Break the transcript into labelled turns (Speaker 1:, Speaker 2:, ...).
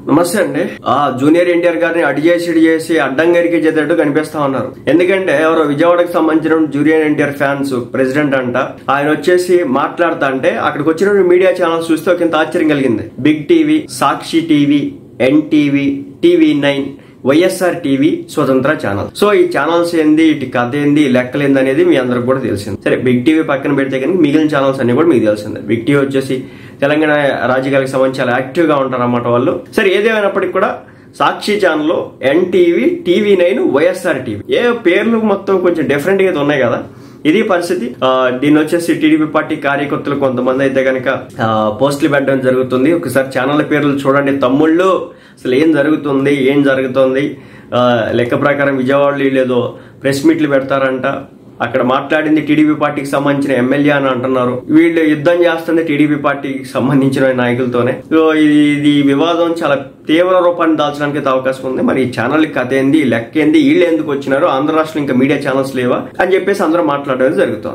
Speaker 1: నమస్తే అండి. జూనియర్ ఎన్టీఆర్ గారిని అడి చేసి అడ్డంగారికి చేసేటట్టు కనిపిస్తా ఉన్నారు. ఎందుకంటే ఎవరో విజయవాడకి సంబంధించిన జూనియర్ ఎన్టీఆర్ ఫ్యాన్స్ ప్రెసిడెంట్ అంట, ఆయన వచ్చేసి మాట్లాడుతా అంటే అక్కడికి వచ్చిన మీడియా ఛానల్స్ చూస్తే ఒక ఆశ్చర్యం కలిగింది. Big TV, Sakshi TV, NTV, TV nine, YSR TV, Swatantra channel. So ఈ ఛానల్స్ ఏంది, ఇటు కథ ఏంది, లెక్కలేంది అనేది మీ అందరికి కూడా తెలిసింది. సరే, బిగ్ టీవీ పక్కన పెడితే కానీ మిగిలిన ఛానల్స్ అన్ని కూడా మీకు తెలిసిందే. బిగ్ టీవీ వచ్చేసి తెలంగాణ రాజకీయాలకు సంబంధించి చాలా యాక్టివ్ గా ఉంటారు అన్నమాట వాళ్ళు. సరే, ఏదేమైనప్పటికీ కూడా సాక్షి ఛానల్లో ఎన్టీవీ, టీవీ9, వైఎస్ఆర్ టీవీ, ఏ పేర్లు మొత్తం కొంచెం డిఫరెంట్ గా ఉన్నాయి కదా. ఇది పరిస్థితి. దీన్ని వచ్చేసి టీడీపీ పార్టీ కార్యకర్తలు కొంతమంది అయితే కనుక పోస్టులు పెట్టడం జరుగుతుంది. ఒకసారి ఛానల్ పేర్లు చూడండి తమ్ముళ్ళు, అసలు ఏం జరుగుతుంది. లెక్క ప్రకారం విజయవాడలో లేదో ప్రెస్ మీట్లు పెడతారంట. అక్కడ మాట్లాడింది టీడీపీ పార్టీకి సంబంధించిన ఎమ్మెల్యే అని అంటున్నారు. వీళ్ళు యుద్ధం చేస్తుంది టీడీపీ పార్టీకి సంబంధించిన నాయకులతోనే. సో ఇది వివాదం చాలా తీవ్ర రూపాన్ని దాల్చడానికి అవకాశం ఉంది. మరి ఈ ఛానల్ కథ ఏంది, లెక్క ఏంది, వీళ్ళు ఎందుకు వచ్చినారు, ఆంధ్ర రాష్ట్రంలో ఇంకా మీడియా ఛానల్స్ లేవా అని చెప్పేసి అందరూ మాట్లాడడం జరుగుతుంది.